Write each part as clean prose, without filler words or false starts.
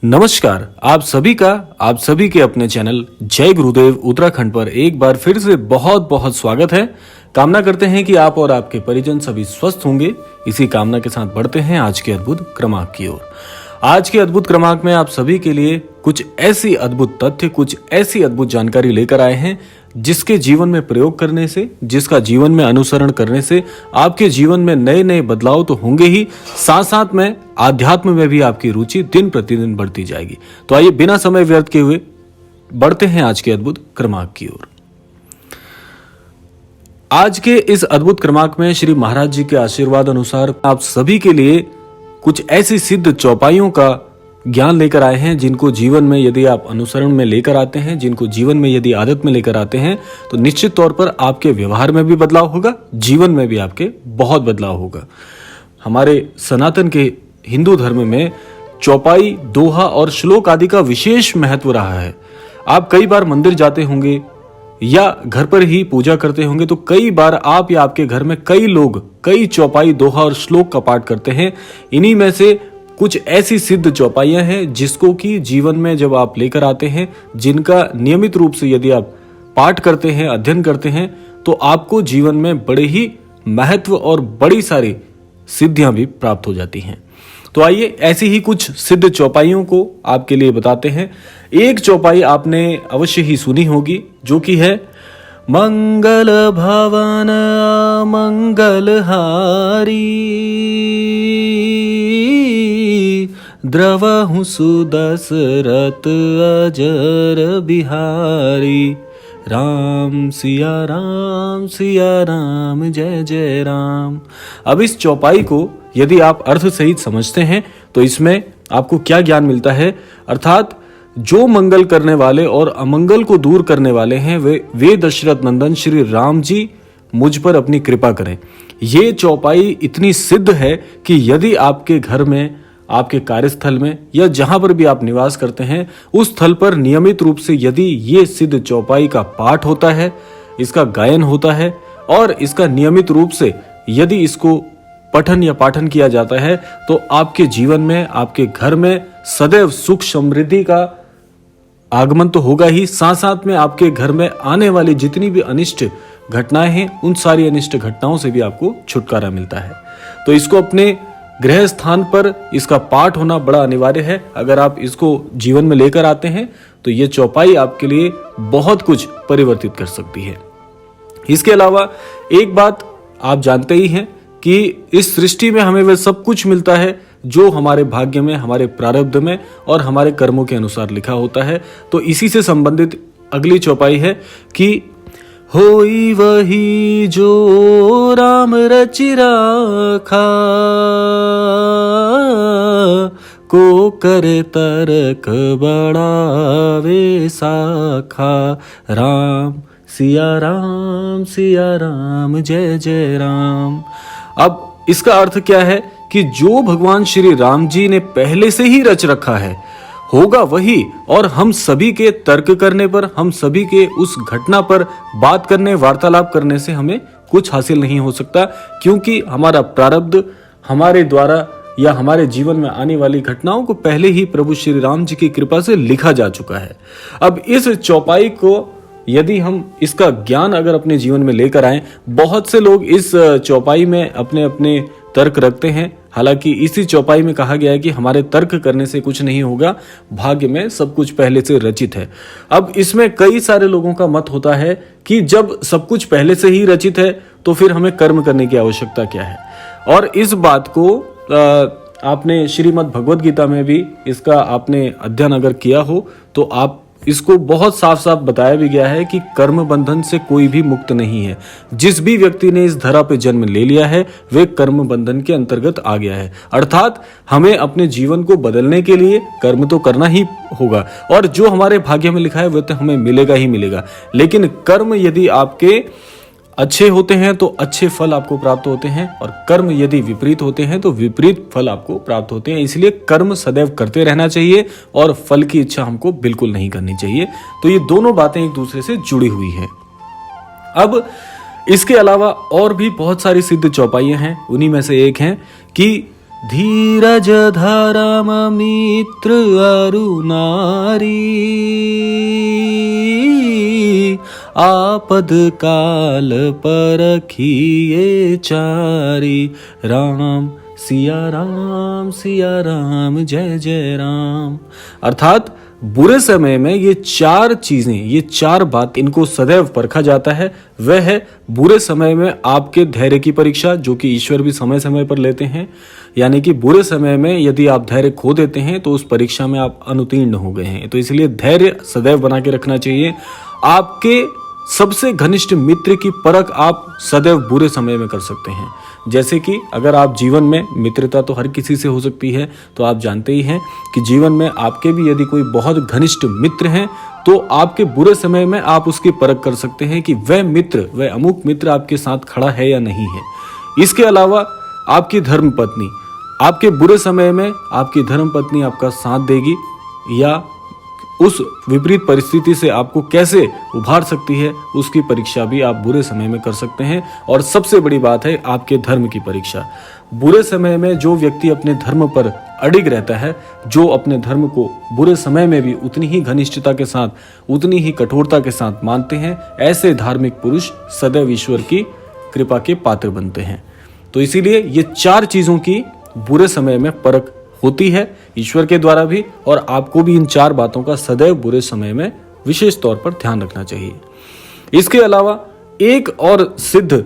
नमस्कार, आप सभी के अपने चैनल जय गुरुदेव उत्तराखंड पर एक बार फिर से बहुत बहुत स्वागत है। कामना करते हैं कि आप और आपके परिजन सभी स्वस्थ होंगे। इसी कामना के साथ बढ़ते हैं आज के अद्भुत क्रमांक की ओर। आज के अद्भुत क्रमांक में आप सभी के लिए कुछ ऐसी अद्भुत तथ्य, कुछ ऐसी अद्भुत जानकारी लेकर आए हैं जिसके जीवन में प्रयोग करने से, जिसका जीवन में अनुसरण करने से आपके जीवन में नए नए बदलाव तो होंगे ही, साथ साथ में आध्यात्म में भी आपकी रुचि दिन प्रतिदिन बढ़ती जाएगी। तो आइए बिना समय व्यर्थ किए हुए बढ़ते हैं आज के अद्भुत क्रमांक की ओर। आज के इस अद्भुत क्रमांक में श्री महाराज जी के आशीर्वाद अनुसार आप सभी के लिए कुछ ऐसी सिद्ध चौपाइयों का ज्ञान लेकर आए हैं जिनको जीवन में यदि आप अनुसरण में लेकर आते हैं, जिनको जीवन में यदि आदत में लेकर आते हैं तो निश्चित तौर पर आपके व्यवहार में भी बदलाव होगा, जीवन में भी आपके बहुत बदलाव होगा। हमारे सनातन के हिंदू धर्म में चौपाई, दोहा और श्लोक आदि का विशेष महत्व रहा है। आप कई बार मंदिर जाते होंगे या घर पर ही पूजा करते होंगे तो कई बार आप या आपके घर में कई लोग कई चौपाई, दोहा और श्लोक का पाठ करते हैं। इन्हीं में से कुछ ऐसी सिद्ध चौपाइयां हैं जिसको कि जीवन में जब आप लेकर आते हैं, जिनका नियमित रूप से यदि आप पाठ करते हैं, अध्ययन करते हैं तो आपको जीवन में बड़े ही महत्व और बड़ी सारी सिद्धियां भी प्राप्त हो जाती हैं। तो आइए ऐसी ही कुछ सिद्ध चौपाइयों को आपके लिए बताते हैं। एक चौपाई आपने अवश्य ही सुनी होगी जो कि है मंगल भवन मंगलहारी द्रवहु सुदशरथ अजर बिहारी राम सिया राम जय जय राम। अब इस चौपाई को यदि आप अर्थ सहित समझते हैं तो इसमें आपको क्या ज्ञान मिलता है, अर्थात जो मंगल करने वाले और अमंगल को दूर करने वाले हैं वे दशरथ नंदन श्री राम जी मुझ पर अपनी कृपा करें। ये चौपाई इतनी सिद्ध है कि यदि आपके घर में, आपके कार्यस्थल में या जहां पर भी आप निवास करते हैं उस स्थल पर नियमित रूप से यदि ये सिद्ध चौपाई का पाठ होता है, इसका गायन होता है और इसका नियमित रूप से यदि इसको पठन या पाठन किया जाता है तो आपके जीवन में, आपके घर में सदैव सुख समृद्धि का आगमन तो होगा ही, साथ साथ में आपके घर में आने वाली जितनी भी अनिष्ट घटनाएं हैं उन सारी अनिष्ट घटनाओं से भी आपको छुटकारा मिलता है। तो इसको अपने गृह स्थान पर इसका पाठ होना बड़ा अनिवार्य है। अगर आप इसको जीवन में लेकर आते हैं तो ये चौपाई आपके लिए बहुत कुछ परिवर्तित कर सकती है। इसके अलावा एक बात आप जानते ही हैं कि इस सृष्टि में हमें वह सब कुछ मिलता है जो हमारे भाग्य में, हमारे प्रारब्ध में और हमारे कर्मों के अनुसार लिखा होता है। तो इसी से संबंधित अगली चौपाई है कि होई वही जो राम रचि राखा को करे तर्क बढ़ावे साखा राम सिया राम जय जय राम। अब इसका अर्थ क्या है कि जो भगवान श्री राम जी ने पहले से ही रच रखा है होगा वही, और हम सभी के तर्क करने पर, हम सभी के उस घटना पर बात करने, वार्तालाप करने से हमें कुछ हासिल नहीं हो सकता, क्योंकि हमारा प्रारब्ध हमारे द्वारा या हमारे जीवन में आने वाली घटनाओं को पहले ही प्रभु श्री राम जी की कृपा से लिखा जा चुका है। अब इस चौपाई को यदि हम इसका ज्ञान अगर अपने जीवन में लेकर आए, बहुत से लोग इस चौपाई में अपने अपने तर्क रखते हैं। हालांकि इसी चौपाई में कहा गया है कि हमारे तर्क करने से कुछ नहीं होगा, भाग्य में सब कुछ पहले से रचित है। अब इसमें कई सारे लोगों का मत होता है कि जब सब कुछ पहले से ही रचित है तो फिर हमें कर्म करने की आवश्यकता क्या है। और इस बात को आपने श्रीमद् भगवद गीता में भी इसका आपने अध्ययन अगर किया हो तो आप इसको बहुत साफ साफ बताया भी गया है कि कर्म बंधन से कोई भी मुक्त नहीं है। जिस भी व्यक्ति ने इस धरा पे जन्म ले लिया है वे कर्म बंधन के अंतर्गत आ गया है। अर्थात हमें अपने जीवन को बदलने के लिए कर्म तो करना ही होगा और जो हमारे भाग्य में लिखा है वह तो हमें मिलेगा ही मिलेगा। लेकिन कर्म यदि आपके अच्छे होते हैं तो अच्छे फल आपको प्राप्त होते हैं और कर्म यदि विपरीत होते हैं तो विपरीत फल आपको प्राप्त होते हैं। इसलिए कर्म सदैव करते रहना चाहिए और फल की इच्छा हमको बिल्कुल नहीं करनी चाहिए। तो ये दोनों बातें एक दूसरे से जुड़ी हुई हैं। अब इसके अलावा और भी बहुत सारी सिद्ध चौपाइयां हैं। उन्हीं में से एक है कि धीरज धर्म मित्र अरु नारी, आपद काल परखिए चारी। राम सिया राम जय जय राम। अर्थात बुरे समय में ये चार चीजें, ये चार बात, इनको सदैव परखा जाता है। वह है बुरे समय में आपके धैर्य की परीक्षा, जो कि ईश्वर भी समय समय पर लेते हैं। यानी कि बुरे समय में यदि आप धैर्य खो देते हैं तो उस परीक्षा में आप अनुत्तीर्ण हो गए हैं। तो इसलिए धैर्य सदैव बना के रखना चाहिए। आपके सबसे घनिष्ठ मित्र की परख आप सदैव बुरे समय में कर सकते हैं। जैसे कि अगर आप जीवन में, मित्रता तो हर किसी से हो सकती है, तो आप जानते ही हैं कि जीवन में आपके भी यदि कोई बहुत घनिष्ठ मित्र हैं तो आपके बुरे समय में आप उसकी परख कर सकते हैं कि वह मित्र, वह अमुक मित्र आपके साथ खड़ा है या नहीं है। इसके अलावा आपकी धर्मपत्नी, आपके बुरे समय में आपकी धर्मपत्नी आपका साथ देगी या उस विपरीत परिस्थिति से आपको कैसे उभार सकती है, उसकी परीक्षा भी आप बुरे समय में कर सकते हैं। और सबसे बड़ी बात है आपके धर्म की परीक्षा। बुरे समय में जो व्यक्ति अपने धर्म पर अडिग रहता है, जो अपने धर्म को बुरे समय में भी उतनी ही घनिष्ठता के साथ, उतनी ही कठोरता के साथ मानते हैं, ऐसे धार्मिक पुरुष सदैव ईश्वर की कृपा के पात्र बनते हैं। तो इसीलिए ये चार चीजों की बुरे समय में परख होती है ईश्वर के द्वारा भी, और आपको भी इन चार बातों का सदैव बुरे समय में विशेष तौर पर ध्यान रखना चाहिए। इसके अलावा एक और सिद्ध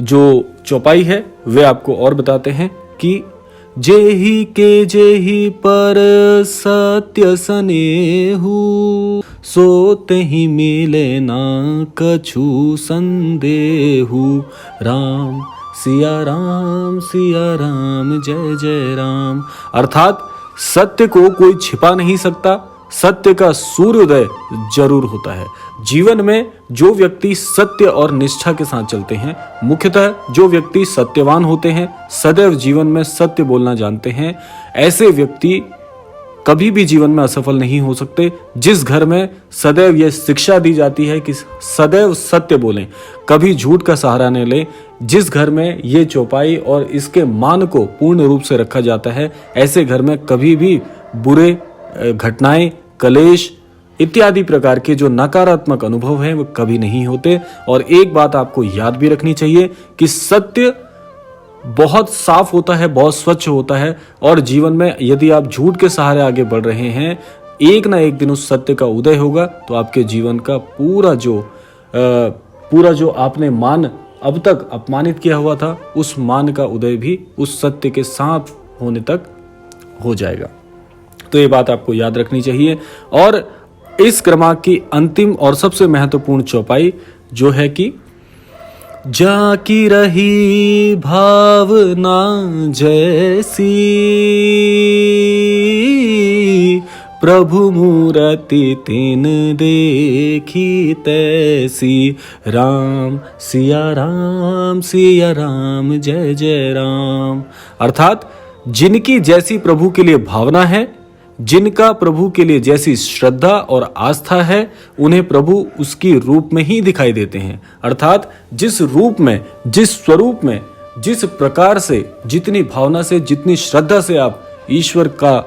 जो चौपाई है वे आपको और बताते हैं कि जेहि के जेहि पर सत्य सनेहु, सो तेहि मिले ना कछु संदेहु। राम सिया राम जय जय राम। अर्थात सत्य को कोई छिपा नहीं सकता, सत्य का सूर्योदय जरूर होता है। जीवन में जो व्यक्ति सत्य और निष्ठा के साथ चलते हैं, मुख्यतः जो व्यक्ति सत्यवान होते हैं, सदैव जीवन में सत्य बोलना जानते हैं, ऐसे व्यक्ति कभी भी जीवन में असफल नहीं हो सकते। जिस घर में सदैव यह शिक्षा दी जाती है कि सदैव सत्य बोलें, कभी झूठ का सहारा न लें, जिस घर में ये चौपाई और इसके मान को पूर्ण रूप से रखा जाता है, ऐसे घर में कभी भी बुरे घटनाएं, कलेश इत्यादि प्रकार के जो नकारात्मक अनुभव हैं वो कभी नहीं होते। और एक बात आपको याद भी रखनी चाहिए कि सत्य बहुत साफ होता है, बहुत स्वच्छ होता है, और जीवन में यदि आप झूठ के सहारे आगे बढ़ रहे हैं, एक ना एक दिन उस सत्य का उदय होगा तो आपके जीवन का पूरा जो आपने मान अब तक अपमानित किया हुआ था, उस मान का उदय भी उस सत्य के साथ होने तक हो जाएगा। तो ये बात आपको याद रखनी चाहिए। और इस क्रमांक की अंतिम और सबसे महत्वपूर्ण चौपाई जो है कि जाकी रही भावना जैसी, प्रभु मूरति तिन देखी तैसी। राम सिया राम जय जय राम। अर्थात जिनकी जैसी प्रभु के लिए भावना है, जिनका प्रभु के लिए जैसी श्रद्धा और आस्था है, उन्हें प्रभु उसकी रूप में ही दिखाई देते हैं। अर्थात जिस रूप में, जिस स्वरूप में, जिस प्रकार से, जितनी भावना से, जितनी श्रद्धा से आप ईश्वर का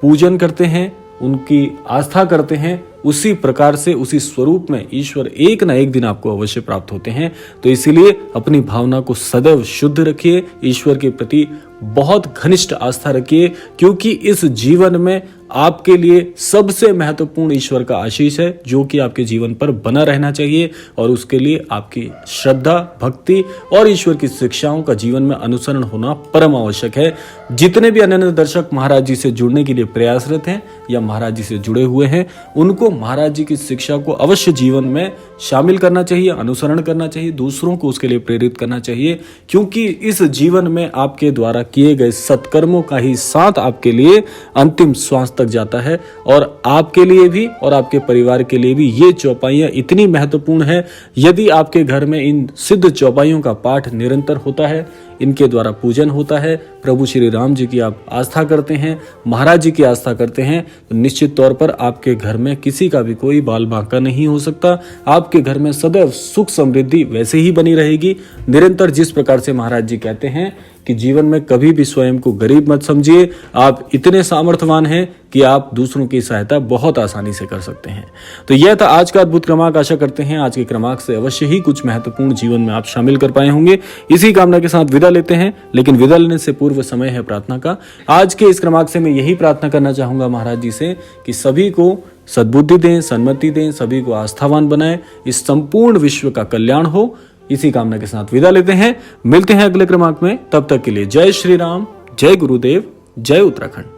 पूजन करते हैं, उनकी आस्था करते हैं, उसी प्रकार से, उसी स्वरूप में ईश्वर एक ना एक दिन आपको अवश्य प्राप्त होते हैं। तो इसीलिए अपनी भावना को सदैव शुद्ध रखिए, ईश्वर के प्रति बहुत घनिष्ठ आस्था रखिए, क्योंकि इस जीवन में आपके लिए सबसे महत्वपूर्ण ईश्वर का आशीष है, जो कि आपके जीवन पर बना रहना चाहिए। और उसके लिए आपकी श्रद्धा, भक्ति और ईश्वर की शिक्षाओं का जीवन में अनुसरण होना परम आवश्यक है। जितने भी अनन्य दर्शक महाराज जी से जुड़ने के लिए प्रयासरत हैं या महाराज जी से जुड़े हुए हैं, उनको महाराज जी की शिक्षा को अवश्य जीवन में शामिल करना चाहिए, अनुसरण करना चाहिए, दूसरों को उसके लिए प्रेरित करना चाहिए, क्योंकि इस जीवन में आपके द्वारा किए गए सत्कर्मों का ही साथ आपके लिए अंतिम श्वास तक जाता है। और आपके लिए भी और आपके परिवार के लिए भी ये चौपाइयां इतनी महत्वपूर्ण है। यदि आपके घर में इन सिद्ध चौपाइयों का पाठ निरंतर होता है, इनके द्वारा पूजन होता है, प्रभु श्री राम जी की आप आस्था करते हैं, महाराज जी की आस्था करते हैं, तो निश्चित तौर पर आपके घर में किसी का भी कोई बाल बांका नहीं हो सकता। आपके घर में सदैव सुख समृद्धि वैसे ही बनी रहेगी निरंतर। जिस प्रकार से महाराज जी कहते हैं कि जीवन में कभी भी स्वयं को गरीब मत समझिए, आप इतने सामर्थ्यवान हैं कि आप दूसरों की सहायता बहुत आसानी से कर सकते हैं। तो यह था आज का अद्भुत क्रमांक। आशा करते हैं आज के क्रमांक से अवश्य ही कुछ महत्वपूर्ण जीवन में आप शामिल कर पाए होंगे। इसी कामना के साथ विदा लेते हैं, लेकिन विदा लेने से पूर्व समय है प्रार्थना का। आज के इस क्रमांक से मैं यही प्रार्थना करना चाहूंगा महाराज जी से कि सभी को सद्बुद्धि दें, सन्मति दें, सभी को आस्थावान बनाएं, इस संपूर्ण विश्व का कल्याण हो। इसी कामना के साथ विदा लेते हैं, मिलते हैं अगले क्रमांक में। तब तक के लिए जय श्री राम, जय गुरुदेव, जय उत्तराखंड।